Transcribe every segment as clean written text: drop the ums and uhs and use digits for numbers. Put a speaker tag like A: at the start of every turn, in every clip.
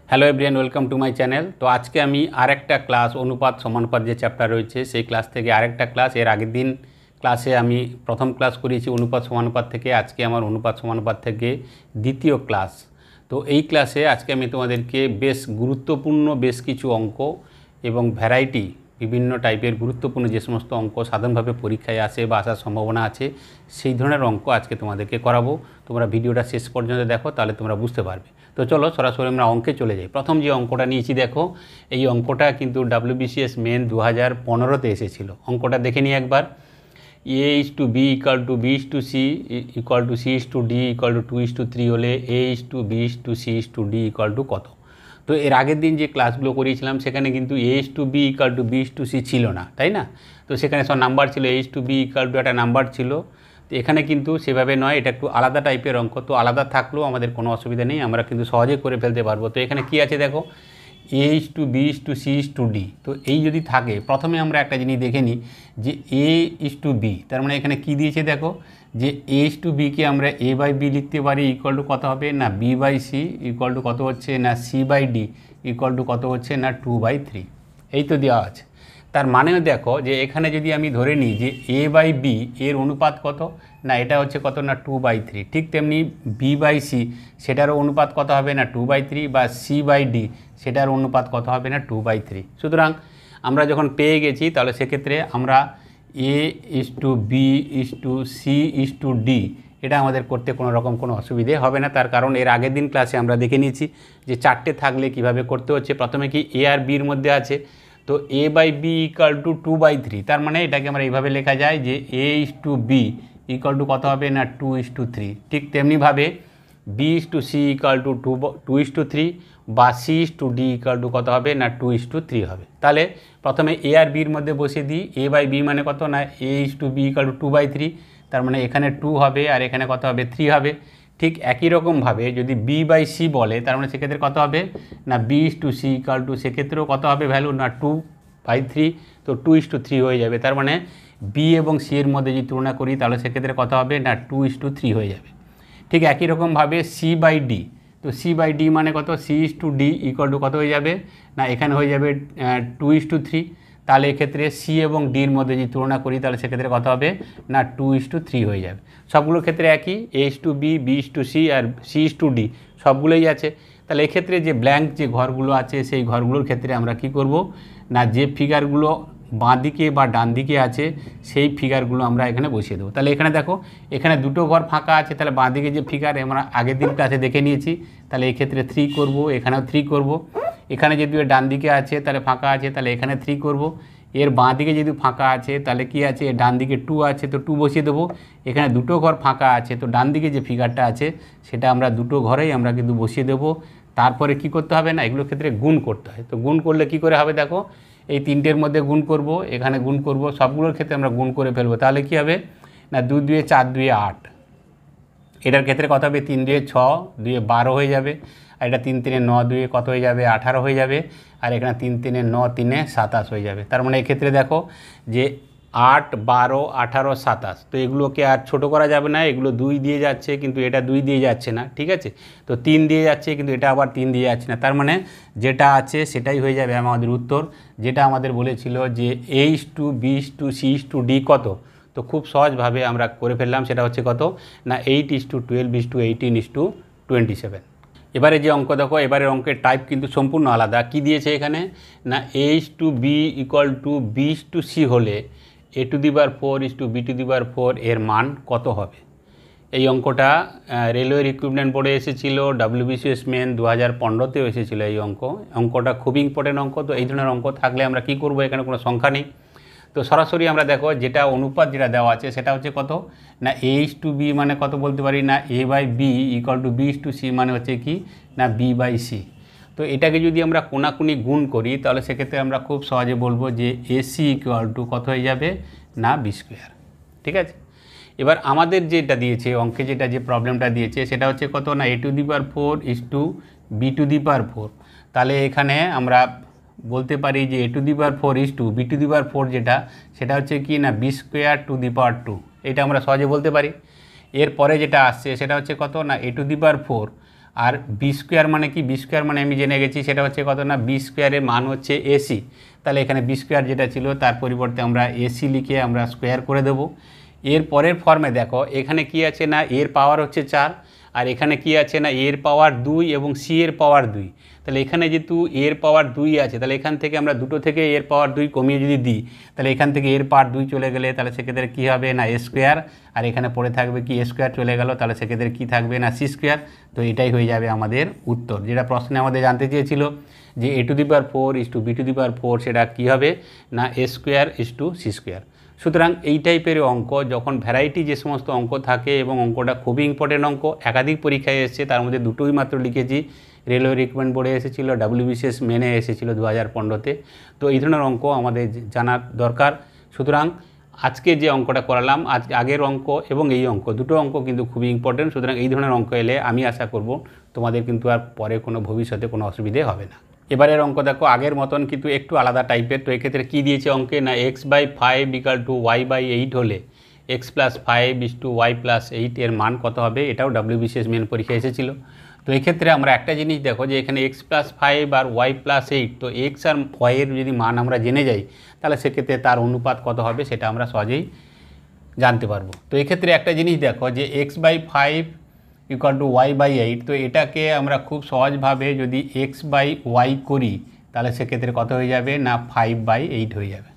A: Hello everyone, welcome to my channel. তো আজকে আমি আরেকটা ক্লাস অনুপাত সমানুপাত যে চ্যাপ্টার রয়েছে সেই ক্লাস থেকে আরেকটা ক্লাস, এর আগের দিন ক্লাসে আমি প্রথম ক্লাস করিয়েছি অনুপাত সমানুপাত থেকে। আজকে আমার অনুপাত সমানুপাত থেকে দ্বিতীয় ক্লাস। তো এই ক্লাসে আজকে আমি তোমাদেরকে বেশ গুরুত্বপূর্ণ বেশ কিছু অঙ্ক এবং ভ্যারাইটি বিভিন্ন টাইপের গুরুত্বপূর্ণ যে সমস্ত অঙ্ক সাধারণভাবে পরীক্ষায় আসে বা আসার সম্ভাবনা আছে সেই ধরনের অঙ্ক আজকে তোমাদেরকে করাবো। তোমরা ভিডিওটা শেষ পর্যন্ত দেখো, তাহলে তোমরা বুঝতে পারবে। তো চলো সরাসরি আমরা অঙ্কে চলে যাই। প্রথম যে অঙ্কটা নিয়েছি দেখো, এই অঙ্কটা কিন্তু WBCS মেন 2015-তে এসেছিলো। অঙ্কটা দেখে নিই একবার। A/B = B/C = C/D = 2/3 হলে A/B/C/D কত? তো এর আগের দিন যে ক্লাসগুলো করিয়েছিলাম সেখানে কিন্তু A/B = B/C ছিল না, তাই না? তো সেখানে সব নাম্বার ছিল, A/B = একটা নাম্বার ছিল। তো এখানে কিন্তু সেভাবে নয়, এটা একটু আলাদা টাইপের অঙ্ক। তো আলাদা থাকলেও আমাদের কোনো অসুবিধা নেই, আমরা কিন্তু সহজে করে ফেলতে পারবো। তো এখানে কি আছে দেখো, A/B/C/D। তো এই যদি থাকে, প্রথমে আমরা একটা জিনিস দেখে নিই যে A/B, তার মানে এখানে কি দিয়েছে দেখো, যে A/Bকে আমরা A/B লিখতে পারি ইকুয়াল টু কত হবে না B/C ইকুয়াল টু কত হচ্ছে না C/D ইকুয়াল টু কত হচ্ছে না 2/3। এই তো দেওয়া আছে। তার মানেও দেখো যে এখানে যদি আমি ধরে নিই যে A/B এর অনুপাত কত না, এটা হচ্ছে কত না 2/3। ঠিক তেমনি B/C সেটারও অনুপাত কত হবে না 2/3, বা C/D সেটার অনুপাত কত হবে না 2/3। সুতরাং আমরা যখন পেয়ে গেছি তাহলে সেক্ষেত্রে আমরা A/B/C/D এটা আমাদের করতে কোনো রকম কোনো অসুবিধে হবে না। তার কারণ এর আগের দিন ক্লাসে আমরা দেখে নিয়েছি যে চারটে থাকলে কিভাবে করতে হচ্ছে। প্রথমে কি A আর Bর মধ্যে আছে, তো A/B = 2/3। তার মানে এটাকে আমরা এইভাবে লেখা যায় যে A/B = কত হবে না 2/3। ঠিক তেমনিভাবে B/C = 2/3, বা C/D = কত হবে না 2/3 হবে। তাহলে প্রথমে A আর Bর মধ্যে বসিয়ে দিই। A/B মানে কত না A/B = 2/3, তার মানে এখানে 2 হবে আর এখানে কত হবে 3 হবে। ঠিক একই রকমভাবে যদি B/C বলে, তার মানে সেক্ষেত্রে কত হবে না B/C = সেক্ষেত্রেও কত হবে ভ্যালু না 2/3। তো 2/3 হয়ে যাবে। তার মানে B এবং C এর মধ্যে যদি তুলনা করি তাহলে সেক্ষেত্রে কত হবে না 2/3 হয়ে যাবে। ঠিক একই রকমভাবে C/D, তো C/D মানে কত C/D ইকুয়াল টু কত হয়ে যাবে না এখানে হয়ে যাবে 2/3। তাহলে এক্ষেত্রে C এবং Dর মধ্যে যদি তুলনা করি তাহলে সেক্ষেত্রে কত হবে না 2/3 হয়ে যাবে। সবগুলোর ক্ষেত্রে একই, A/B, B/C আর C/D সবগুলোই আছে। তাহলে এক্ষেত্রে যে ব্ল্যাঙ্ক যে ঘরগুলো আছে সেই ঘরগুলোর ক্ষেত্রে আমরা কি করব না, যে ফিগারগুলো বাঁ দিকে বা ডান দিকে আছে সেই ফিগারগুলো আমরা এখানে বসিয়ে দেবো। তাহলে এখানে দেখো, এখানে দুটো ঘর ফাঁকা আছে, তাহলে বাঁ দিকে যে ফিগার আমরা আগের দিন ক্লাসে দেখে নিয়েছি, তাহলে এক্ষেত্রে 3 করব, এখানেও 3 করব। এখানে যদি ডান দিকে আছে তাহলে ফাঁকা আছে, তাহলে এখানে 3 করব। এর বাঁ দিকে যদি ফাঁকা আছে তাহলে কি আছে, ডান দিকে 2 আছে, তো 2 বসিয়ে দেবো। এখানে দুটো ঘর ফাঁকা আছে, তো ডান দিকে যে ফিগারটা আছে সেটা আমরা দুটো ঘরেই আমরা কিন্তু বসিয়ে দেবো। তারপরে কি করতে হবে না, এগুলোর ক্ষেত্রে গুণ করতে হয়। তো গুণ করলে কি করে হবে দেখো, এই তিনটের মধ্যে গুণ করব, এখানে গুণ করব, সবগুলোর ক্ষেত্রে আমরা গুণ করে ফেলবো। তাহলে কি হবে না 2 2 4 2 8। এটার ক্ষেত্রে কত হবে 3 2 6 2 12 হয়ে যাবে। আর এটা 3 3 9 2 কত হয়ে যাবে 18 হয়ে যাবে। আর এখানে 3 3 9 3 27 হয়ে যাবে। তার মানে এক্ষেত্রে দেখো যে 8 12 18 27, তো এগুলোকে আর ছোট করা যাবে না, এগুলো 2 দিয়ে যাচ্ছে কিন্তু এটা 2 দিয়ে যাচ্ছে না, ঠিক আছে। তো 3 দিয়ে যাচ্ছে কিন্তু এটা আবার 3 দিয়ে যাচ্ছে না। তার মানে যেটা আছে সেটাই হয়ে যাবে আমাদের উত্তর। যেটা আমাদের বলেছিল যে A/B C/D কত, তো খুব সহজভাবে আমরা করে ফেললাম। সেটা হচ্ছে কত না 8:12:18:27। এবারে যে অঙ্ক দেখো, এবারের অঙ্কের টাইপ কিন্তু সম্পূর্ণ আলাদা। কি দিয়েছে এখানে না A/B = B/C হলে A⁴ এর মান কত হবে। এই অঙ্কটা রেলওয়ে রিক্রুটমেন্ট বোর্ডে এসেছিলো, WBCS মেন 2015-তেও এসেছিলো এই অঙ্কটা খুবই ইম্পর্টেন্ট অঙ্ক। তো এই ধরনের অঙ্ক থাকলে আমরা কি করব, এখানে কোনো সংখ্যা নেই, তো সরাসরি আমরা দেখো যেটা অনুপাত যেটা দেওয়া আছে সেটা হচ্ছে কত না A/B মানে কত বলতে পারি না A/B = B/C মানে হচ্ছে কি না B/C। তো এটাকে যদি আমরা কোনাকুনি গুণ করি তাহলে সেক্ষেত্রে আমরা খুব সহজে বলবো যে AC = কত হয়ে যাবে না B²। ঠিক আছে। এবার আমাদের যেটা দিয়েছে অঙ্কে, যেটা যে প্রবলেমটা দিয়েছে সেটা হচ্ছে কত না A⁴ B²। তাহলে এখানে আমরা বলতে পারি যে A⁴ B², যেটা সেটা হচ্ছে কি না B²²। এটা আমরা সহজে বলতে পারি। এরপরে যেটা আসছে সেটা হচ্ছে কত না A⁴ আর বি স্কোয়ার মানে কি, বি স্কোয়ার মানে আমি জেনে গেছি সেটা হচ্ছে কত না, বি স্কোয়ারের মান হচ্ছে এসি। তাহলে এখানে বি স্কোয়ার যেটা ছিল তার পরিবর্তে আমরা এসি লিখে আমরা স্কোয়ার করে দেবো। এর পরের ফর্মে দেখো এখানে কি আছে না, এর পাওয়ার হচ্ছে 4, আর এখানে কি আছে না, এর পাওয়ার 2 এবং সি এর পাওয়ার 2। তাহলে এখানে যেহেতু এর পাওয়ার 2 আছে, তাহলে এখান থেকে আমরা দুটো থেকে এর পাওয়ার 2 কমিয়ে যদি দিই, তাহলে এখান থেকে এর পাওয়ার 2 চলে গেলে তাহলে সেক্ষেত্রে কী হবে না এ স্কোয়ার, আর এখানে পড়ে থাকবে কি এ স্কোয়ার চলে গেল, তাহলে সেক্ষেত্রে কী থাকবে না সি স্কোয়ার। তো এটাই হয়ে যাবে আমাদের উত্তর। যেটা প্রশ্নে আমাদের জানতে চেয়েছিল যে a to the power 4 is to B to the power 4, সেটা কী হবে না A square is to C square. সুতরাং এই টাইপের অঙ্ক যখন ভ্যারাইটি যে সমস্ত অঙ্ক থাকে এবং অঙ্কটা খুবই ইম্পর্টেন্ট অঙ্ক, একাধিক পরীক্ষায় এসেছে, তার মধ্যে দুটোই মাত্র লিখেছি, রেলওয়ে রিক্রুটমেন্ট বোর্ডে এসেছিলো, WBCS মেনে এসেছিলো 2015-তে। তো এই ধরনের অঙ্ক আমাদের জানার দরকার। সুতরাং আজকে যে অঙ্কটা করালাম, আগের অঙ্ক এবং এই অঙ্ক, দুটো অঙ্ক কিন্তু খুবই ইম্পর্টেন্ট। সুতরাং এই ধরনের অঙ্ক এলে আমি আশা করব তোমাদের কিন্তু আর পরে কোনো ভবিষ্যতে কোনো অসুবিধে হবে না। এবারের অঙ্ক দেখো আগের মতন কিন্তু একটু আলাদা টাইপের। তো এক্ষেত্রে কী দিয়েছে অঙ্কে না x/5 = y/8 হলে x+5 ইস টু y+8 এর মান কত হবে, এটাও WBCS মেন পরীক্ষায় এসেছিলো। তো এক্ষেত্রে আমরা একটা জিনিস দেখো যে এখানে x+5 আর y+8, তো x আর y এর যদি মান আমরা জেনে যাই তাহলে সেক্ষেত্রে তার অনুপাত কত হবে সেটা আমরা সহজেই জানতে পারবো। তো এক্ষেত্রে একটা জিনিস দেখো যে x/5 = y/8, তো এটাকে আমরা খুব সহজভাবে যদি x/y করি তাহলে সেক্ষেত্রে কত হয়ে যাবে না 5/8 হয়ে যাবে।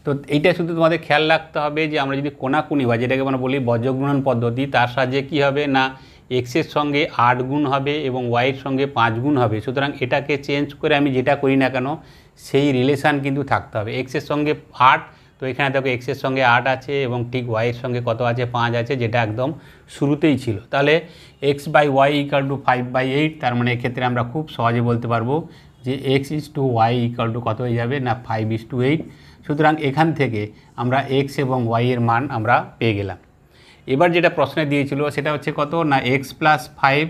A: তো এইটা শুধু তোমাদের খেয়াল রাখতে হবে যে আমরা যদি কোনাকুনি বা যেটাকে আমরা বলি বজ্রগুণন পদ্ধতি, তার সাহায্যে কী হবে না এক্সের সঙ্গে 8 গুণ হবে এবং ওয়াইয়ের সঙ্গে 5 গুণ হবে। সুতরাং এটাকে চেঞ্জ করে আমি যেটা করি না কেন সেই রিলেশান কিন্তু থাকতে হবে। এক্সের সঙ্গে 8, তো এখানে দেখো এক্সের সঙ্গে 8 আছে এবং ঠিক ওয়াইয়ের সঙ্গে কত আছে 5 আছে, যেটা একদম শুরুতেই ছিল। তাহলে x/y = 5/8, তার মানে এক্ষেত্রে আমরা খুব সহজে বলতে পারবো যে x/y = কত হয়ে যাবে না 5:8। সুতরাং এখান থেকে আমরা x এবং y এর মান আমরা পেয়ে গেলাম। এবার যেটা প্রশ্নে দিয়েছিল সেটা হচ্ছে কত না x+5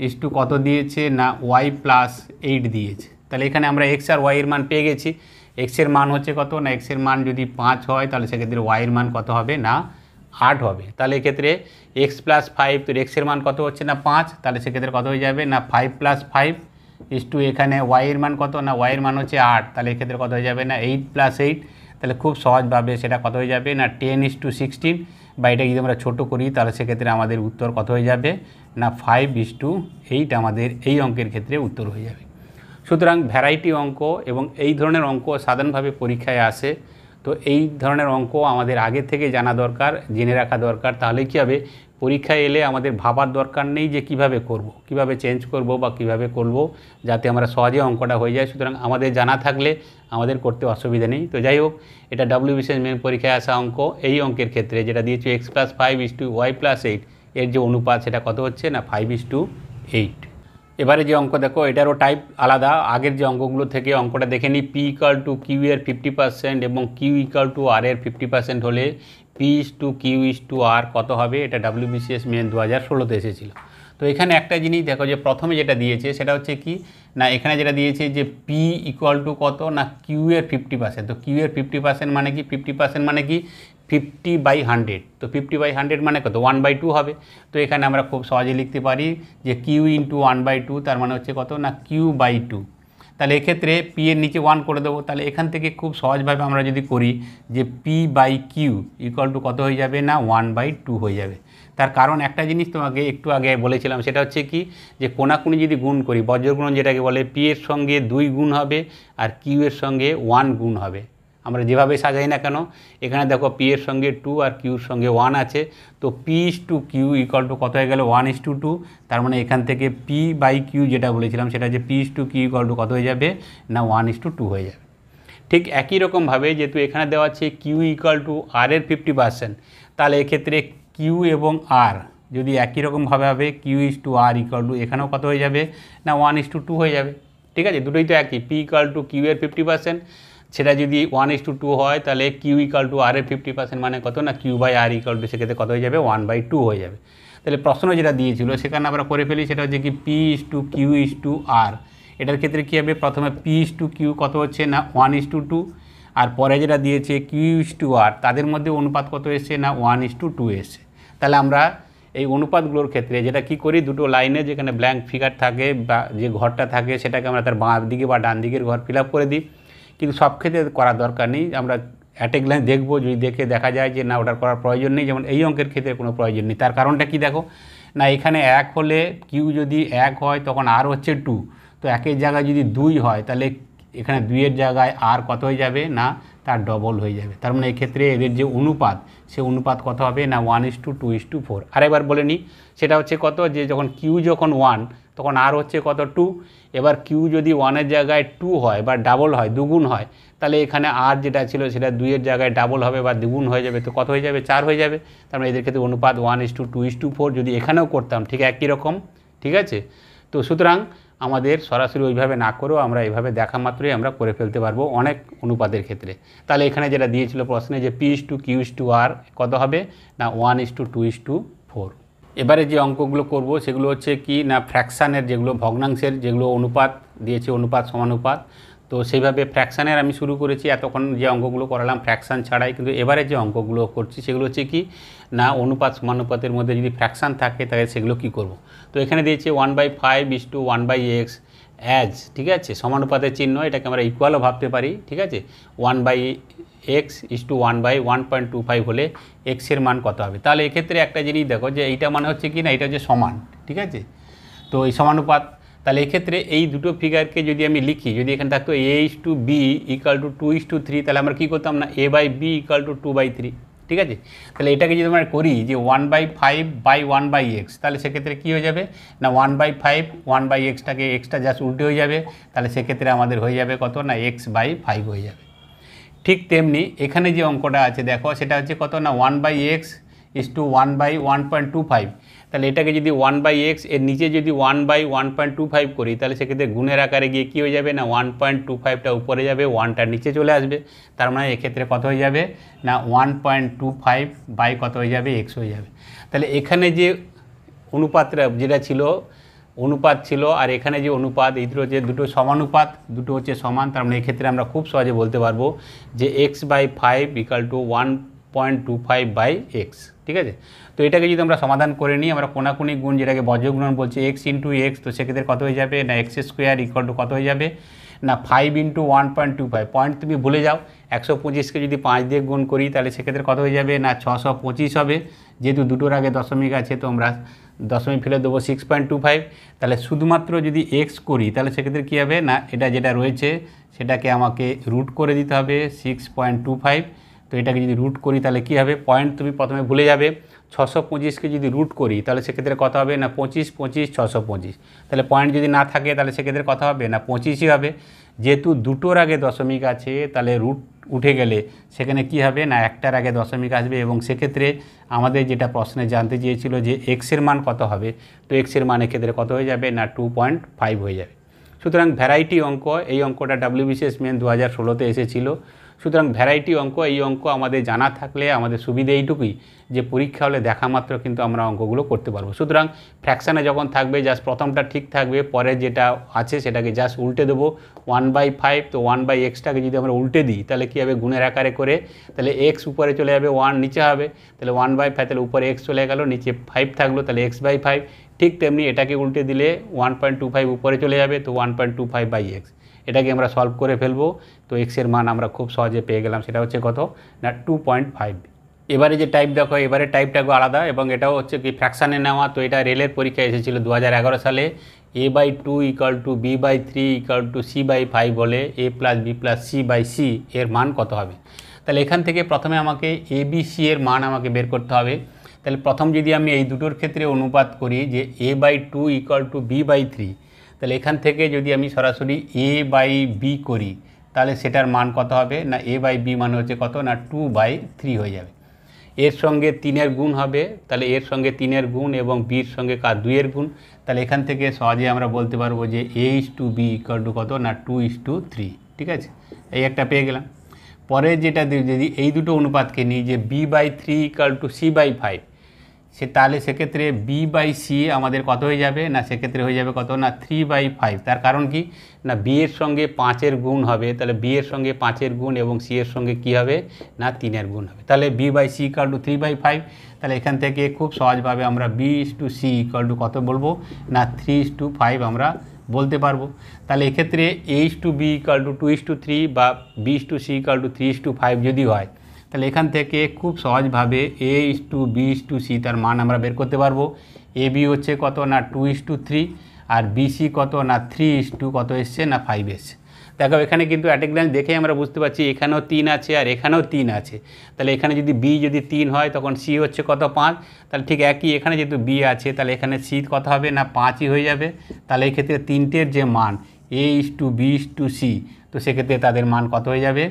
A: ইস টু কত দিয়েছে না y+8 দিয়েছে। তাহলে এখানে আমরা x আর y এর মান পেয়ে গেছি। x এর মান হচ্ছে কত না, x এর মান যদি 5 হয় তাহলে সেক্ষেত্রে y এর মান কত হবে না 8 হবে। তাহলে এক্ষেত্রে x+5, তো x এর মান কত হচ্ছে না 5, তাহলে সেক্ষেত্রে কত হয়ে যাবে না 5+5 ইস টু এখানে y এর মান কত না, y এর মান হচ্ছে 8, তাহলে এক্ষেত্রে কত হয়ে যাবে না 8+8। তাহলে খুব সহজভাবে সেটা কত হয়ে যাবে না 10:16, বা এটা যদি আমরা ছোটো করি তাহলে সেক্ষেত্রে আমাদের উত্তর কত হয়ে যাবে না 5:8 আমাদের এই অঙ্কের ক্ষেত্রে উত্তর হয়ে যাবে। সুতরাং ভ্যারাইটি অঙ্ক এবং এই ধরনের অঙ্ক সাধারণভাবে পরীক্ষায় আসে। তো এই ধরনের অঙ্ক আমাদের আগে থেকে জানা দরকার, জেনে রাখা দরকার। তাহলে কী হবে, পরীক্ষায় এলে আমাদের ভাবার দরকার নেই যে কিভাবে করব, কিভাবে চেঞ্জ করব বা কিভাবে করব, যাতে আমরা সহজে অঙ্কটা হয়ে যায়। সুতরাং আমাদের জানা থাকলে আমাদের করতে অসুবিধা নেই। তো যাই হোক, এটা WBCS মেন পরীক্ষায় আসা অঙ্ক। এই অঙ্কের ক্ষেত্রে যেটা দিয়েছে x+5 ইস টু y+8, এর যে অনুপাত সেটা কত হচ্ছে না 5:8। এবারে যে অঙ্ক দেখো এটারও টাইপ আলাদা আগের যে অঙ্কগুলো থেকে। অঙ্কটা দেখে নিই, P = Q এর 50% এবং Q = R এর 50% হলে P is to Q is to R কত হবে, এটা WBCS মেন 2016-তে এসেছিলো। তো এখানে একটা জিনিস দেখো যে প্রথমে যেটা দিয়েছে সেটা হচ্ছে কি না, এখানে যেটা দিয়েছে যে P = কত না Q এর 50%। তো Q এর 50% মানে কি, 50% মানে কি 50/100। তো 50/100 মানে কত 1/2 হবে। তো এখানে আমরা খুব সহজে লিখতে পারি যে Q × 1/2, তার মানে হচ্ছে কত না Q/2। তাহলে এক্ষেত্রে P এর নিচে 1 করে দেবো। তাহলে এখান থেকে খুব সহজভাবে আমরা যদি করি যে P/Q = কত হয়ে যাবে না 1/2 হয়ে যাবে। তার কারণ একটা জিনিস তোমাকে একটু আগে বলেছিলাম, সেটা হচ্ছে কি যে কোনাকুনি যদি গুণ করি, বজ্রগুণন যেটাকে বলে, P এর সঙ্গে 2 গুণ হবে আর Q এর সঙ্গে 1 গুণ হবে। আমরা যেভাবে সাজাই না কেন, এখানে দেখো P এর সঙ্গে 2 আর Q এর সঙ্গে 1 আছে। তো P/Q = কত হয়ে গেল 1:2। তার মানে এখান থেকে P/Q যেটা বলেছিলাম সেটা যে P/Q = কত হয়ে যাবে না 1:2 হয়ে যাবে। ঠিক একই রকমভাবে যেহেতু এখানে দেওয়া আছে Q = R এর 50%, তাহলে এক্ষেত্রে Q এবং R যদি একই রকমভাবে হবে Q ইস টু R এখানেও কত হয়ে যাবে না 1:2 হয়ে যাবে। ঠিক আছে, দুটোই তো একই। P = Q এর 50%, সেটা যদি 1:2 হয় তাহলে Q = R এর 50% মানে কত না Q/R সেক্ষেত্রে কত হয়ে যাবে 1/2 হয়ে যাবে। তাহলে প্রশ্ন যেটা দিয়েছিল সেখানে আমরা করে ফেলি, সেটা হচ্ছে কি P is to Q is to R। এটার ক্ষেত্রে কী হবে, প্রথমে P ইস টু Q কত হচ্ছে না 1:2, আর পরে যেটা দিয়েছে Q ইস টু R, তাদের মধ্যে অনুপাত কত এসছে না 1:2 এসছে। তাহলে আমরা এই অনুপাতগুলোর ক্ষেত্রে যেটা কি করি, দুটো লাইনে যেখানে ব্ল্যাঙ্ক ফিগার থাকে বা যে ঘরটা থাকে সেটাকে আমরা তার বাঁ দিকে বা ডান দিকের ঘর ফিল আপ করে দিই। কিন্তু সব ক্ষেত্রে করার দরকার নেই, আমরা অ্যাট এ গ্ল্যান্স দেখবো, যদি দেখে দেখা যায় যে না ওটার করার প্রয়োজন নেই, যেমন এই অঙ্কের ক্ষেত্রে কোনো প্রয়োজন নেই। তার কারণটা কি দেখো না, এখানে 1 হলে কিউ যদি 1 হয় তখন আর হচ্ছে 2, তো 1-এর জায়গায় যদি 2 হয় তাহলে এখানে 2-এর জায়গায় আর কত হয়ে যাবে না তার ডবল হয়ে যাবে। তার মানে এক্ষেত্রে এদের যে অনুপাত সে অনুপাত কত হবে না 1:2:4। আরেকবার বলে নিই, সেটা হচ্ছে কত, যে যখন কিউ যখন 1 তখন আর হচ্ছে কত 2। এবার কিউ যদি 1-এর জায়গায় 2 হয় বা ডাবল হয়, দুগুণ হয়, তাহলে এখানে আর যেটা ছিল সেটা 2-এর জায়গায় ডাবল হবে বা দ্বিগুণ হয়ে যাবে, তো কত হয়ে যাবে 4 হয়ে যাবে। তার মানে এদের ক্ষেত্রে অনুপাত 1:2:4 যদি এখানেও করতাম ঠিক একই রকম, ঠিক আছে। তো সুতরাং আমাদের সরাসরি ওইভাবে না করেও আমরা এইভাবে দেখা মাত্রই আমরা করে ফেলতে পারবো অনেক অনুপাতের ক্ষেত্রে। তাহলে এখানে যেটা দিয়েছিল প্রশ্নে যে P/Q/R কত হবে না 1:2:4। এবারে যে অঙ্কগুলো করব সেগুলো হচ্ছে কি না ফ্র্যাকশানের, যেগুলো ভগ্নাংশের যেগুলো অনুপাত দিয়েছে, অনুপাত সমানুপাত। তো সেইভাবে ফ্র্যাকশানের আমি শুরু করেছি, এতক্ষণ যে অঙ্কগুলো করালাম ফ্র্যাকশান ছাড়াই। কিন্তু এবারে যে অঙ্কগুলো করছি সেগুলো হচ্ছে কি না অনুপাত সমানুপাতের মধ্যে যদি ফ্র্যাকশান থাকে তাহলে সেগুলো কি করব। তো এখানে দিয়েছে 1/5:1/x অ্যাজ, ঠিক আছে, সমানুপাতের চিহ্ন, এটাকে আমরা ইকুয়ালও ভাবতে পারি, ঠিক আছে। 1/x:1/1.25 হলে এক্সের মান কত হবে। তাহলে এক্ষেত্রে একটা জিনিস দেখো যে এইটা মানে হচ্ছে কি না এটা হচ্ছে সমান, ঠিক আছে। তো এই সমানুপাত, তাহলে এক্ষেত্রে এই দুটো ফিগারকে যদি আমি লিখি, যদি এখানে থাকতো a/b = 2:3, তাহলে আমরা কী করতাম না a/b = 2/3, ঠিক আছে। তাহলে এটাকে যদি আমরা করি যে 1/5/1/x, তাহলে সেক্ষেত্রে কী হয়ে যাবে না 1/5 1/xটাকে এক্সটা জাস্ট উল্টে হয়ে যাবে, তাহলে সেক্ষেত্রে আমাদের হয়ে যাবে কত না x/5 হয়ে যাবে। ঠিক তেমনি এখানে যে অঙ্কটা আছে দেখো সেটা হচ্ছে কত না 1/x:1/1.25, তাহলে এটাকে যদি 1/x এর নিচে যদি 1/1.25 করি তাহলে সেক্ষেত্রে গুণের আকারে গিয়ে কী হয়ে যাবে না 1.25টা উপরে যাবে, 1টা নিচে চলে আসবে। তার মানে এক্ষেত্রে কত হয়ে যাবে না 1.25 কত হয়ে যাবে x হয়ে যাবে। তাহলে এখানে যে অনুপাতটা যেটা ছিল অনুপাত ছিল আর এখানে যে অনুপাত, এই দুটো যে দুটো সমানুপাত, দুটো হচ্ছে সমান। তার মানে এক্ষেত্রে আমরা খুব সহজে বলতে পারবো যে x/5 = 1.25/x, ঠিক আছে। তো এটাকে যদি আমরা সমাধান করে নিই, আমরা কোনাকুনি গুণ যেটাকে বজ্রগুণন বলছি x/x, তো সেক্ষেত্রে কত হয়ে যাবে না x² কত হয়ে যাবে না 5 × 1.25, পয়েন্ট তুমি ভুলে যাও, 125কে যদি 5 দিয়ে গুণ করি তাহলে সেক্ষেত্রে কত হয়ে যাবে না 625 হবে। যেহেতু দুটোর আগে দশমিক আছে তো আমরা দশমিক ফেলে দেবো 6.25। তাহলে শুধুমাত্র যদি x করি তাহলে সেক্ষেত্রে কী হবে না এটা যেটা রয়েছে সেটাকে আমাকে রুট করে দিতে হবে 6.25। তো এটাকে যদি রুট করি তাহলে কী হবে, পয়েন্ট তুমি প্রথমে ভুলে যাবে, 625কে যদি রুট করি তাহলে সেক্ষেত্রে কত হবে না 25 25 625। তাহলে পয়েন্ট যদি না থাকে তাহলে সেক্ষেত্রে কত হবে না 25ই হবে। যেহেতু দুটোর আগে দশমিক আছে তাহলে রুট উঠে গেলে সেখানে কি হবে না একটার আগে দশমিক আসবে, এবং সেক্ষেত্রে আমাদের যেটা প্রশ্নে জানতে চেয়েছিল যে এক্সের মান কত হবে, তো এক্সের মানের ক্ষেত্রে কত হয়ে যাবে না 2.5 হয়ে যাবে। সুতরাং ভ্যারাইটি অঙ্ক, এই অঙ্কটা WBCS মেন 2016তে এসেছিল। সুতরাং ভ্যারাইটি অঙ্ক, এই অঙ্ক আমাদের জানা থাকলে আমাদের সুবিধে এইটুকুই যে পরীক্ষা হলে দেখা মাত্র কিন্তু আমরা অঙ্কগুলো করতে পারবো। সুতরাং ফ্র্যাকশানে যখন থাকবে জাস্ট প্রথমটা ঠিক থাকবে, পরে যেটা আছে সেটাকে জাস্ট উল্টে দেবো 1/5, তো 1/xটাকে যদি আমরা উল্টে দিই তাহলে কী হবে গুণের আকারে করে, তাহলে x উপরে চলে যাবে 1 নিচে হবে, তাহলে 1/5, তাহলে উপরে x চলে গেল নিচে 5 থাকলো, তাহলে x/5। ঠিক তেমনি এটাকে উল্টে দিলে 1.25 উপরে চলে যাবে, তো 1.25/x। এটাকে আমরা সলভ করে ফেলবো, তো এক্সের মান আমরা খুব সহজে পেয়ে গেলাম, সেটা হচ্ছে কত না 2.5। এবারে যে টাইপ দেখো, এবারে টাইপটাকে আলাদা, এবং এটাও হচ্ছে কি ফ্র্যাকশানে নেওয়া। তো এটা রেলের পরীক্ষায় এসেছিল 2011 সালে। a/2 = b/3 = c/5 বলে a + b + c/c এর মান কত হবে। তাহলে এখান থেকে প্রথমে আমাকে ABC এর মান আমাকে বের করতে হবে। তাহলে প্রথম যদি আমি এই দুটোর ক্ষেত্রে অনুপাত করি যে a/2 = b/3, তাহলে এখান থেকে যদি আমি সরাসরি a/b করি তাহলে সেটার মান কত হবে না a/b মানে হচ্ছে কত না 2/3 হয়ে যাবে। এর সঙ্গে 3-এর গুণ হবে, তাহলে এর সঙ্গে 3-এর গুণ এবং বির সঙ্গে 2-এর গুণ। তাহলে এখান থেকে সহজে আমরা বলতে পারবো যে a/b = কত না 2:3, ঠিক আছে। এই একটা পেয়ে গেলাম। পরে যেটা যদি এই দুটো অনুপাতকে নিই যে b/3 = c/5, তাহলে সেক্ষেত্রে B/C আমাদের কত হয়ে যাবে না, সেক্ষেত্রে হয়ে যাবে কত না 3/5। তার কারণ কি না B এর সঙ্গে 5-এর গুণ হবে, তাহলে B এর সঙ্গে 5-এর গুণ এবং C এর সঙ্গে কি হবে না 3-এর গুণ হবে, তাহলে B/C = 3/5। তাহলে এখান থেকে খুব সহজভাবে আমরা B/C = কত বলবো না 3:5 আমরা বলতে পারবো। তাহলে এক্ষেত্রে A/B = 2:3 বা B/C = 3:5 যদি হয়, তাহলে এখান থেকে খুব সহজভাবে A/B/C তার মান আমরা বের করতে পারবো। AB হচ্ছে কত না 2:3 আর BC কত না 3 কত এসছে না 5 এসছে। দেখো এখানে কিন্তু অ্যাট এ গ্ল্যান্স দেখে আমরা বুঝতে পারছি এখানেও 3 আছে আর এখানেও 3 আছে। তাহলে এখানে যদি B যদি 3 হয় তখন C হচ্ছে কত 5। তাহলে ঠিক একই এখানে যেহেতু B আছে তাহলে এখানে C কত হবে না 5ই হয়ে যাবে। তাহলে এই ক্ষেত্রে তিনটের যে মান A/B/C, তো সেক্ষেত্রে তাদের মান কত হয়ে যাবে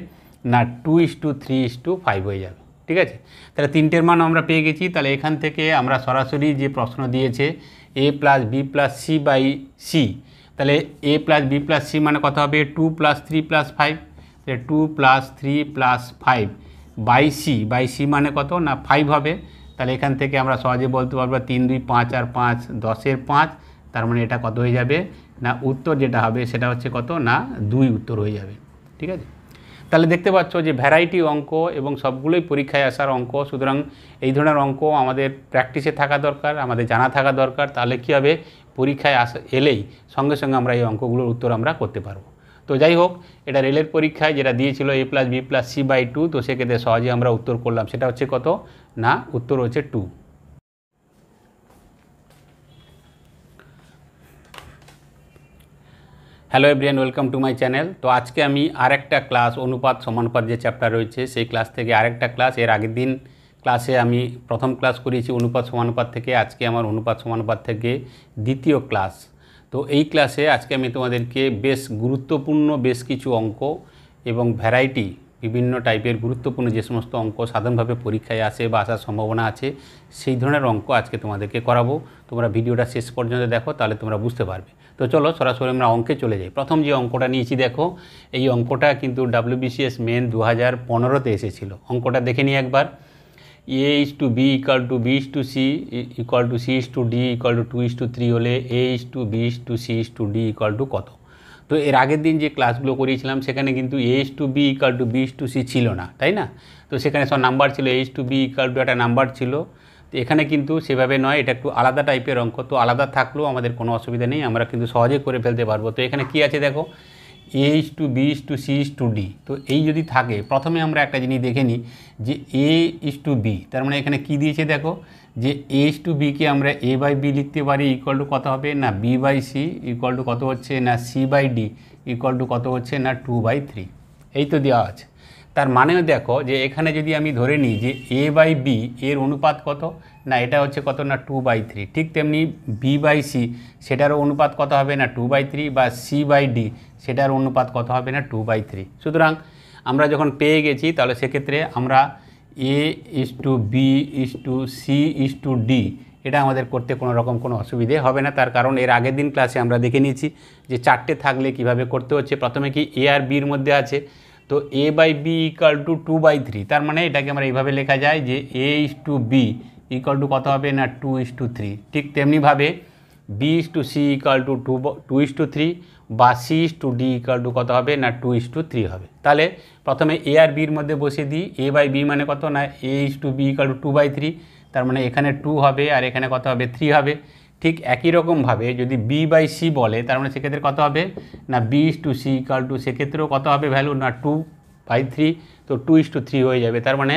A: না 2:3:5 হয়ে যাবে। ঠিক আছে, তাহলে তিনটের মান আমরা পেয়ে গেছি। তাহলে এখান থেকে আমরা সরাসরি যে প্রশ্ন দিয়েছে A + B + C/C, তাহলে A + B + C মানে কত হবে 2 + 3 + 5, তাহলে 2 + 3 + 5/C মানে কত না 5 হবে। তাহলে এখান থেকে আমরা সহজে বলতে পারবো 3 2 5 আর 5 10-এর 5, তার মানে এটা কত হয়ে যাবে না উত্তর যেটা হবে সেটা হচ্ছে কত না 2 উত্তর হয়ে যাবে। ঠিক আছে, তাহলে দেখতে পাচ্ছ যে ভ্যারাইটি অঙ্ক এবং সবগুলোই পরীক্ষায় আসার অঙ্ক, সুতরাং এই ধরনের অঙ্ক আমাদের প্র্যাকটিসে থাকা দরকার, আমাদের জানা থাকা দরকার। তাহলে কী হবে পরীক্ষায় এলেই সঙ্গে সঙ্গে আমরা এই অঙ্কগুলোর উত্তর আমরা করতে পারবো। তো যাই হোক, এটা রেলের পরীক্ষায় যেটা দিয়েছিল A + B + C/2, তো সেক্ষেত্রে সহজে আমরা উত্তর করলাম, সেটা হচ্ছে কত না উত্তর হচ্ছে 2। Hello everyone, welcome to my channel. তো আজকে আমি আরেকটা ক্লাস অনুপাত সমানুপাত যে চ্যাপ্টার রয়েছে সেই ক্লাস থেকে আরেকটা ক্লাস, এর আগের দিন ক্লাসে আমি প্রথম ক্লাস করিয়েছি অনুপাত সমানুপাত থেকে, আজকে আমার অনুপাত সমানুপাত থেকে দ্বিতীয় ক্লাস। তো এই ক্লাসে আজকে আমি তোমাদেরকে বেশ গুরুত্বপূর্ণ বেশ কিছু অঙ্ক এবং ভ্যারাইটি বিভিন্ন টাইপের গুরুত্বপূর্ণ যে সমস্ত অঙ্ক সাধারণভাবে পরীক্ষায় আসে বা আসার সম্ভাবনা আছে সেই ধরনের অঙ্ক আজকে তোমাদেরকে করাবো। তোমরা ভিডিওটা শেষ পর্যন্ত দেখো, তাহলে তোমরা বুঝতে পারবে। তো চলো সরাসরি আমরা অঙ্কে চলে যাই। প্রথম যে অঙ্কটা নিয়েছি দেখো, এই অঙ্কটা কিন্তু WBCS মেন 2015-তে এসেছিল। অঙ্কটা দেখে নিই একবার। A/B = B/C = C/D = 2:3 হলে A/B/C/D কত? তো এর আগের দিন যে ক্লাসগুলো করিয়েছিলাম সেখানে কিন্তু A/B = B/C ছিল না, তাই না? তো সেখানে সব নাম্বার ছিল, A/B একটা নাম্বার ছিল। তো এখানে কিন্তু সেভাবে নয়, এটা একটু আলাদা টাইপের অঙ্ক। তো আলাদা থাকলেও আমাদের কোনো অসুবিধা নেই, আমরা কিন্তু সহজে করে ফেলতে পারবো। তো এখানে কি আছে দেখো, A/B/C/D। তো এই যদি থাকে, প্রথমে আমরা একটা জিনিস দেখে নিই যে A/B, তার মানে এখানে কি দিয়েছে দেখো যে A/Bকে আমরা A/B লিখতে পারি = কত হবে না B/C = কত হচ্ছে না C/D = কত হচ্ছে না 2/3। এই তো দেওয়া আছে। তার মানেও দেখো যে এখানে যদি আমি ধরে নিই যে A/B এর অনুপাত কত না, এটা হচ্ছে কত না 2/3। ঠিক তেমনি B/C সেটারও অনুপাত কত হবে না 2/3, বা C/D সেটার অনুপাত কত হবে না 2/3। সুতরাং আমরা যখন পেয়ে গেছি তাহলে সেক্ষেত্রে আমরা A/B/C/D এটা আমাদের করতে কোনো রকম কোনো অসুবিধে হবে না। তার কারণ এর আগের দিন ক্লাসে আমরা দেখে নিয়েছি যে চারটে থাকলে কিভাবে করতে হচ্ছে। প্রথমে কি A আর B এর মধ্যে আছে, তো A/B = 2/3, তার মানে এটাকে আমরা এইভাবে লেখা যায় যে A/B = কত হবে না 2:3। ঠিক তেমনিভাবে B/C = 2:3 বা C/D কত হবে না 2:3 হবে। তাহলে প্রথমে A আর B এর মধ্যে বসিয়ে দিই। A/B মানে কত না A/B = 2/3, তার মানে এখানে 2 হবে আর এখানে কত হবে 3 হবে। ঠিক একই রকমভাবে যদি B/C বলে, তার মানে সেক্ষেত্রে কত হবে না B/C সেক্ষেত্রেও কত হবে ভ্যালু না 2/3, তো 2:3 হয়ে যাবে। তার মানে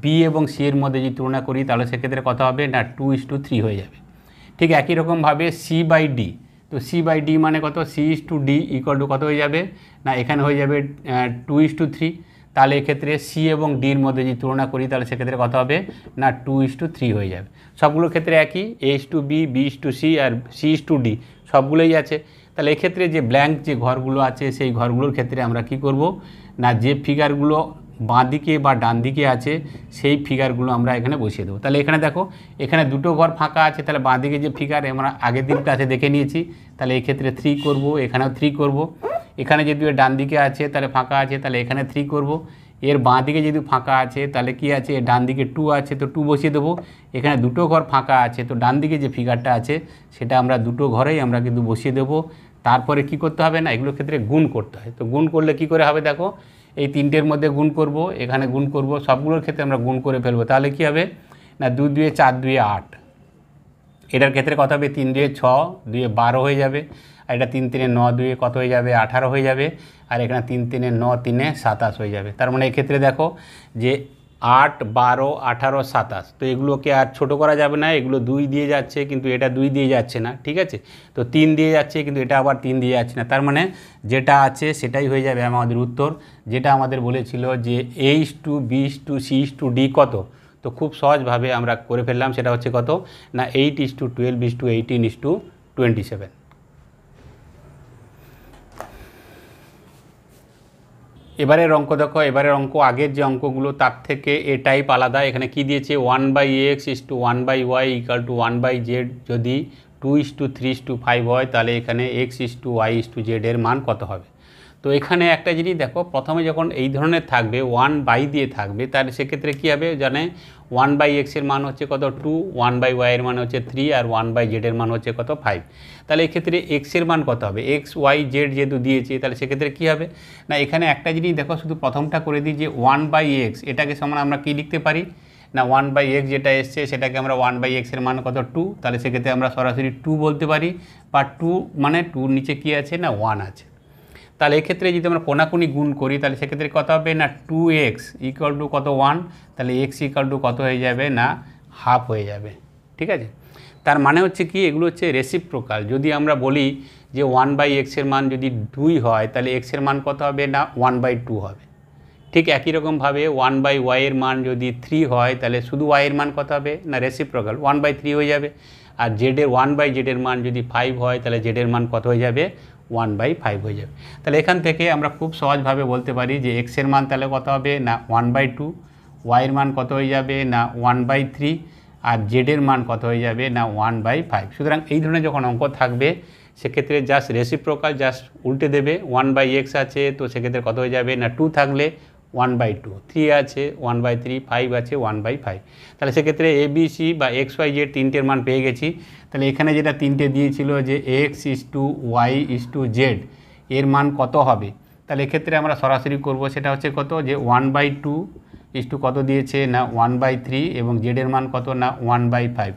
A: B এবং C এর মধ্যে যদি তুলনা করি তাহলে সেক্ষেত্রে কত হবে না 2:3 হয়ে যাবে। ঠিক একই রকমভাবে C/D, তো C/D মানে কত C/D কত হয়ে যাবে না এখানে হয়ে যাবে 2:3। তাহলে এক্ষেত্রে C এবং D এর মধ্যে যদি তুলনা করি তাহলে সেক্ষেত্রে কত হবে না 2:3 হয়ে যাবে। সবগুলোর ক্ষেত্রে একই A/B, B/C আর C/D সবগুলোই আছে। তাহলে এক্ষেত্রে যে ব্ল্যাঙ্ক যে ঘরগুলো আছে সেই ঘরগুলোর ক্ষেত্রে আমরা কি করব না যে ফিগারগুলো বাঁ দিকে বা ডান দিকে আছে সেই ফিগারগুলো আমরা এখানে বসিয়ে দেবো। তাহলে এখানে দেখো এখানে দুটো ঘর ফাঁকা আছে, তাহলে বাঁ দিকে যে ফিগার আমরা আগের দিন ক্লাসে দেখে নিয়েছি, তাহলে এক্ষেত্রে 3 করব, এখানেও 3 করব। এখানে যেহেতু ডান দিকে আছে তাহলে ফাঁকা আছে, তাহলে এখানে 3 করব। এর বাঁ দিকে যদি ফাঁকা আছে তাহলে কি আছে, ডান দিকে 2 আছে, তো 2 বসিয়ে দেবো। এখানে দুটো ঘর ফাঁকা আছে, তো ডান দিকে যে ফিগারটা আছে সেটা আমরা দুটো ঘরেই আমরা কিন্তু বসিয়ে দেবো। তারপরে কি করতে হবে না, এগুলোর ক্ষেত্রে গুণ করতে হয়। তো গুণ করলে কি করে হবে দেখো, এই তিনটের মধ্যে গুণ করব, এখানে গুণ করব, সবগুলোর ক্ষেত্রে আমরা গুণ করে ফেলবো। তাহলে কি হবে না, 2 2 4 2 8, এটার ক্ষেত্রে কত হবে, 3 2 6, 2 12 হয়ে যাবে। আর এটা 3 3 9, 2 কত হয়ে যাবে, 18 হয়ে যাবে। আর এখানে 3 3 9, 3 27 হয়ে যাবে। তার মানে এক্ষেত্রে দেখো যে 8 12 18 27, তো এগুলোকে আর ছোট করা যাবে না, এগুলো 2 দিয়ে যাচ্ছে কিন্তু এটা 2 দিয়ে যাচ্ছে না, ঠিক আছে। তো 3 দিয়ে যাচ্ছে কিন্তু এটা আবার 3 দিয়ে যাচ্ছে না, তার মানে যেটা আছে সেটাই হয়ে যাবে আমাদের উত্তর। যেটা আমাদের বলেছিল যে A:B:C:D কত, তো খুব সহজভাবে আমরা করে ফেললাম। সেটা হচ্ছে কত না, 8:12:18:27। এবারের অঙ্ক দেখো, এবারের অঙ্ক আগের যে অঙ্কগুলো তার থেকে এ টাইপ আলাদা। এখানে কি দিয়েছে, 1/x=1/y = 1/z যদি 2:3:5 হয়, তাহলে এখানে x:y:z এর মান কত হবে। তো এখানে একটা জিনিস দেখো, প্রথমে যখন এই ধরনের থাকবে 1/, দিয়ে থাকবে, তাহলে সেক্ষেত্রে কী হবে জানে, 1/x এর মান হচ্ছে কত 2, 1/y এর মান হচ্ছে 3, আর 1/z এর মান হচ্ছে কত 5। তাহলে এক্ষেত্রে x এর মান কত হবে, x y z যেহেতু দিয়েছে, তাহলে সেক্ষেত্রে কী হবে না, এখানে একটা জিনিস দেখো, শুধু প্রথমটা করে দিই যে 1/x, এটাকে সমান আমরা কি লিখতে পারি না, 1/x যেটা এসছে সেটাকে আমরা 1/x এর মান কত 2, তাহলে সেক্ষেত্রে আমরা সরাসরি 2 বলতে পারি, বা 2 মানে 2 নিচে কী আছে না 1 আছে। তাহলে এক্ষেত্রে যদি আমরা কোনাকুনি গুণ করি তাহলে সেক্ষেত্রে কত হবে না, 2x = কত 1, তাহলে x = কত হয়ে যাবে না, হাফ হয়ে যাবে, ঠিক আছে। তার মানে হচ্ছে কি, এগুলো হচ্ছে রেসিপ্রোকাল। যদি আমরা বলি যে 1/x এর মান যদি 2 হয়, তাহলে x এর মান কত হবে না 1/2 হবে। ঠিক একই রকমভাবে 1/y এর মান যদি 3 হয়, তাহলে শুধু y এর মান কত হবে না, রেসিপ্রোকাল 1/3 হয়ে যাবে। আর জেডের 1/z এর মান যদি 5 হয়, তাহলে z এর মান কত হয়ে যাবে, 1/5 হয়ে যাবে। তাহলে এখান থেকে আমরা খুব সহজভাবে বলতে পারি যে x এর মান তাহলে কত হবে না 1/2, y এর মান কত হয়ে যাবে না 1/3, আর z এর মান কত হয়ে যাবে না 1/5। সুতরাং এই ধরনের যখন অঙ্ক থাকবে সেক্ষেত্রে জাস্ট রেসিপ্রোকাল, জাস্ট উল্টে দেবে। 1/x আছে, তো সেক্ষেত্রে কত হয়ে যাবে না 2 থাকলে 1/2, 3 আছে 1/3, 5 আছে 1/5। তাহলে সেক্ষেত্রে ABC বা XYZ তিনটের মান পেয়ে গেছি। তাহলে এখানে যেটা তিনটে দিয়েছিল যে x:y:z এর মান কত হবে, তাহলে এক্ষেত্রে আমরা সরাসরি করব, সেটা হচ্ছে কত যে 1/2 কত দিয়েছে না 1/3, এবং z এর মান কত না 1/5।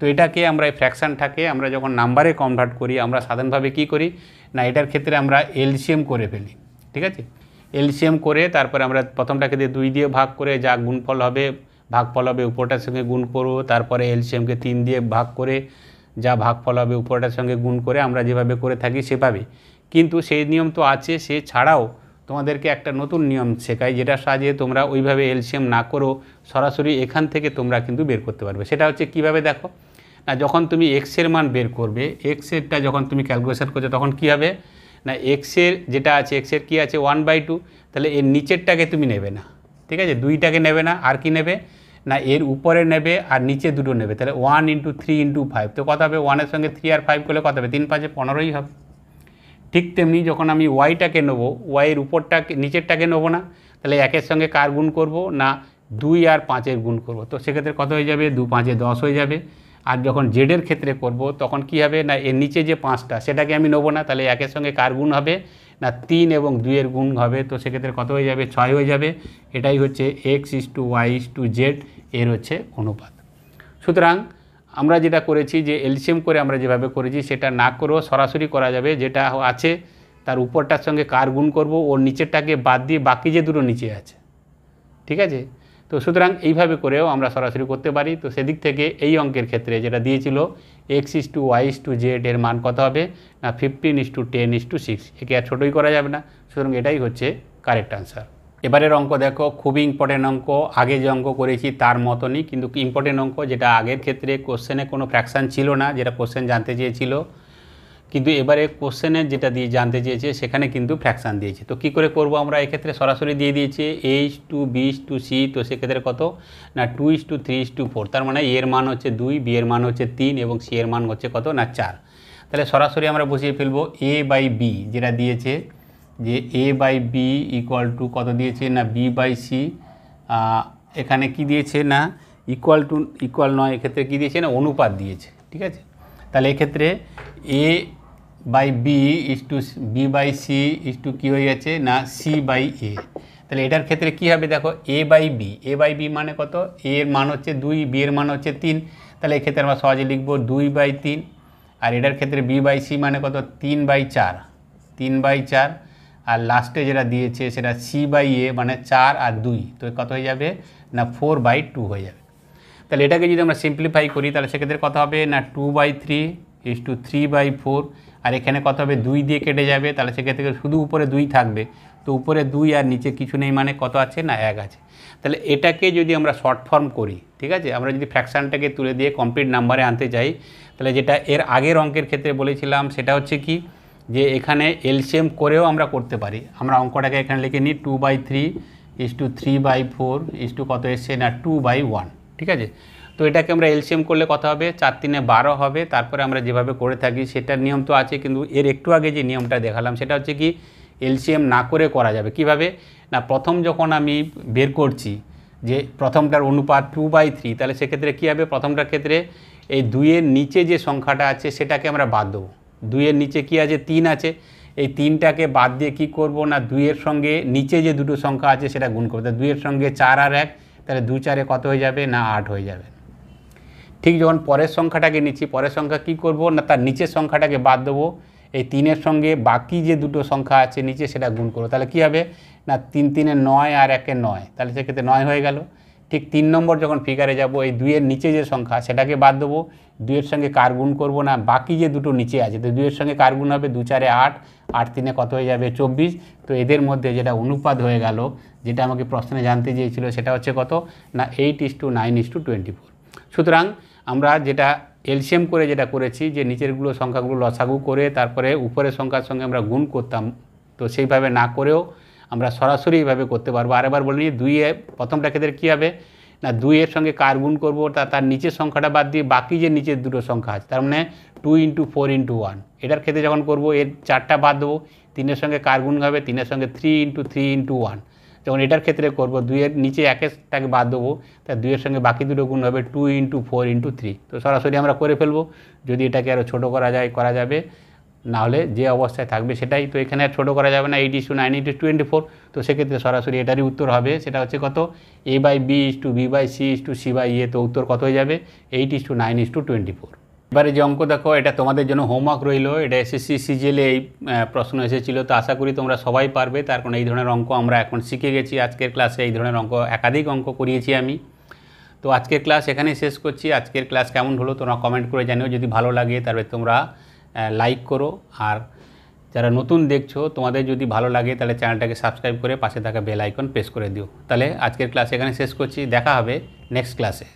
A: তো এটাকে আমরা এই ফ্র্যাকশানটাকে আমরা যখন নাম্বারে কনভার্ট করি, আমরা সাধারণভাবে কি করি না, এটার ক্ষেত্রে আমরা এলসিএম করে ফেলি, ঠিক আছে। এলসিএম করে তারপরে আমরা প্রথমটাকে দিয়ে 2 দিয়ে ভাগ করে যা গুণফল হবে, ভাগফল হবে উপরটার সঙ্গে গুণ করব, তারপরে এলসিএমকে 3 দিয়ে ভাগ করে যা ভাগফল হবে উপরটার সঙ্গে গুণ করে আমরা যেভাবে করে থাকি সেভাবে। কিন্তু সেই নিয়ম তো আছে, সে ছাড়াও তোমাদেরকে একটা নতুন নিয়ম শেখাই, যেটা সাজিয়ে তোমরা ওইভাবে এলসিএম না করো, সরাসরি এখান থেকে তোমরা কিন্তু বের করতে পারবে। সেটা হচ্ছে কিভাবে দেখো না, যখন তুমি এক্সের মান বের করবে, এক্সেরটা যখন তুমি ক্যালকুলেশন করছো তখন কি হবে না, এক্সের যেটা আছে, এক্সের কী আছে 1/2, তাহলে এর নিচেরটাকে তুমি নেবে না, ঠিক আছে, 2টাকে নেবে না, আর কি নেবে না এর উপরে নেবে আর নিচে দুটো নেবে। তাহলে 1 × 3 × 5, তো কত হবে, 1 এর সঙ্গে 3 আর 5 করলে কত হবে, 3 5 15ই হবে। ঠিক তেমনি যখন আমি ওয়াইটাকে নেবো, ওয়াইয়ের উপরটাকে নিচেরটাকে নেবো না, তাহলে 1-এর সঙ্গে কার গুণ করব না 2 আর 5-এর গুণ করব, তো সেক্ষেত্রে কত হয়ে যাবে, 2 5 10 হয়ে যাবে। আর যখন জেডের ক্ষেত্রে করব তখন কি হবে না, এর নিচে যে 5টা সেটাকে আমি নেবো না, তাহলে 1-এর সঙ্গে কার গুণ হবে না 3 এবং 2-এর গুণ হবে, তো সেক্ষেত্রে কত হয়ে যাবে, 6 হয়ে যাবে। এটাই হচ্ছে x:y:z এর হচ্ছে অনুপাত। সুতরাং আমরা যেটা করেছি যে এলসিএম করে আমরা যেভাবে করেছি সেটা না করেও সরাসরি করা যাবে, যেটা আছে তার উপরটার সঙ্গে কার গুণ করব, ওর নিচেরটাকে বাদ দিয়ে বাকি যে দুটো নিচে আছে, ঠিক আছে। তো সুতরাং এইভাবে করেও আমরা সরাসরি করতে পারি। তো সেদিক থেকে এই অঙ্কের ক্ষেত্রে যেটা দিয়েছিল x:y:z এর মান কত হবে না 15:10:6, একে আর ছোটোই করা যাবে না, সুতরাং এটাই হচ্ছে কারেক্ট আনসার। এবারের অঙ্ক দেখো, খুবই ইম্পর্টেন্ট অঙ্ক, আগে যে অঙ্ক করেছি তার মতনই, কিন্তু ইম্পর্টেন্ট অঙ্ক, যেটা আগের ক্ষেত্রে কোশ্চেনে কোনো ফ্র্যাকশান ছিল না, যেটা কোশ্চেন জানতে চেয়েছিল, কিন্তু এবারে কোশ্চেনের যেটা দিয়ে জানতে চেয়েছে সেখানে কিন্তু ফ্র্যাকশান দিয়েছে। তো কী করে করব আমরা, এক্ষেত্রে সরাসরি দিয়ে দিয়েছে a:2b:c, তো সেক্ষেত্রে কত না 2:3:4, তার মানে এর মান হচ্ছে 2, বি এর মান হচ্ছে 3 এবং সি এর মান হচ্ছে কত না 4। তাহলে সরাসরি আমরা বসিয়ে ফেলবো a/b যেটা দিয়েছে, যে এ বাই বি ইকুয়াল টু কত দিয়েছে না বি বাই সি, এখানে কি দিয়েছে না ইকুয়াল নয়, এক্ষেত্রে কী দিয়েছে না অনুপাত দিয়েছে, ঠিক আছে। তাহলে এক্ষেত্রে A by B is to B by C is to কী হয়ে যাচ্ছে না সি বাই এ। তাহলে এটার ক্ষেত্রে কী হবে দেখো, এ বাই বি মানে কত, এ এর মান হচ্ছে 2, বি এর মান হচ্ছে 3, তাহলে এক্ষেত্রে আমরা সহজে লিখব 2/3। আর এটার ক্ষেত্রে বি বাই সি মানে কত 3/4, আর লাস্টে যেটা দিয়েছে সেটা সি বাই এ মানে 4 আর 2, তো কত হয়ে যাবে না 4/2 হয়ে যাবে। তাহলে এটাকে যদি আমরা সিম্পলিফাই করি তাহলে সেক্ষেত্রে কত হবে না 2/3 ইস টু 3/4, আর এখানে কত হবে 2 দিয়ে কেটে যাবে, তাহলে সেক্ষেত্রে শুধু উপরে 2 থাকবে, তো উপরে 2 আর নিচে কিছু নেই মানে কত আছে না 1 আছে। তাহলে এটাকে যদি আমরা শর্ট ফর্ম করি, ঠিক আছে, আমরা যদি ফ্র্যাকশানটাকে তুলে দিয়ে কমপ্লিট নাম্বারে আনতে চাই, তাহলে যেটা এর আগের অঙ্কের ক্ষেত্রে বলেছিলাম সেটা হচ্ছে কি যে এখানে এলসিএম করেও আমরা করতে পারি। আমরা অঙ্কটাকে এখানে লিখে নিই 2/3 ইস টু 3/4 ইস টু কত এসছে না 2/1, ঠিক আছে। তো এটাকে আমরা এলসিএম করলে কত হবে 4 3 12 হবে। তারপরে আমরা যেভাবে করে থাকি সেটার নিয়ম তো আছে, কিন্তু এর একটু আগে যে নিয়মটা দেখালাম সেটা হচ্ছে কি এলসিএম না করে করা যাবে। কিভাবে না, প্রথম যখন আমি বের করছি যে প্রথমটার অনুপাত 2/3, তাহলে সেক্ষেত্রে কী হবে, প্রথমটার ক্ষেত্রে এই 2-এর নিচে যে সংখ্যাটা আছে সেটাকে আমরা বাদ দেবো। 2-এর নিচে কি আছে 3 আছে, এই 3টাকে বাদ দিয়ে কি করব না 2-এর সঙ্গে নিচে যে দুটো সংখ্যা আছে সেটা গুণ করবো। 2-এর সঙ্গে 4 আর 1, তাহলে 2 4 কত হয়ে যাবে না 8 হয়ে যাবে। ঠিক যখন পরের সংখ্যাটাকে নিচ্ছি, পরের সংখ্যা কি করব না তার নিচের সংখ্যাটাকে বাদ দেবো, এই 3-এর সঙ্গে বাকি যে দুটো সংখ্যা আছে নিচে সেটা গুণ করবো, তাহলে কি হবে না 3 3 9 আর 1 9, তাহলে সেক্ষেত্রে 9 হয়ে গেল। ঠিক 3 নম্বর যখন ফিগারে যাব, এই 2-এর নিচে যে সংখ্যা সেটাকে বাদ দেবো, 2-এর সঙ্গে কার গুণ করবো না বাকি যে দুটো নিচে আছে, তো 2-এর সঙ্গে কার গুণ হবে 2 4 8, 8 3 কত হয়ে যাবে 24। তো এদের মধ্যে যেটা অনুপাত হয়ে গেল, যেটা আমাকে প্রশ্নে জানতে চেয়েছিল সেটা হচ্ছে কত না 8:9:24। সুতরাং আমরা যেটা এলসিএম করে যেটা করেছি যে নিচেরগুলো সংখ্যাগুলো লসাগু করে তারপরে উপরের সংখ্যার সঙ্গে আমরা গুণ করতাম, তো সেইভাবে না করেও আমরা সরাসরি এইভাবে করতে পারবো। আরেকবার বলে নিই, 2-এ প্রথমটা ক্ষেত্রে কী হবে না 2-এর সঙ্গে কার গুণ করবো, তার নিচের সংখ্যাটা বাদ দিয়ে বাকি যে নিচের দুটো সংখ্যা আছে, তার মানে 2 × 4 × 1। এটার ক্ষেত্রে যখন করবো এর 4টা বাদ দেবো, 3-এর সঙ্গে কার গুণ হবে 3-এর সঙ্গে 3 × 3 × 1। যখন এটার ক্ষেত্রে করবো 2-এর নিচে 1টাকে বাদ দেবো, তাই 2-এর সঙ্গে বাকি দুটো গুণ হবে 2 × 4 × 3। তো সরাসরি আমরা করে ফেলবো, যদি এটাকে আরও ছোটো করা যায় করা যাবে, নাহলে যে অবস্থায় থাকবে সেটাই। তো এখানে আর ছোটো করা যাবে না, 8:9:24, তো সেক্ষেত্রে সরাসরি এটারই উত্তর হবে, সেটা হচ্ছে কত a/b is to b/c is to c/a। তো উত্তর কত হয়ে যাবে 8:9:24। এবারে যে অঙ্ক দেখো, এটা তোমাদের জন্য হোমওয়ার্ক রইল, এটা এসএসসি সিজিএলে এই প্রশ্ন এসেছিলো, তো আশা করি তোমরা সবাই পারবে। তার কারণ এই ধরনের অঙ্ক আমরা এখন শিখে গেছি, আজকের ক্লাসে এই ধরনের অঙ্ক একাধিক অঙ্ক করিয়েছি আমি। তো আজকের ক্লাস এখানেই শেষ করছি। আজকের ক্লাস কেমন হলো তোমরা কমেন্ট করে জানিও, যদি ভালো লাগে তাহলে তোমরা লাইক করো, আর যারা নতুন দেখছো তোমাদের যদি ভালো লাগে তাহলে চ্যানেলটাকে সাবস্ক্রাইব করে পাশে থাকা বেল আইকন প্রেস করে দিও। তাহলে আজকের ক্লাস এখানে শেষ করছি, দেখা হবে নেক্সট ক্লাসে।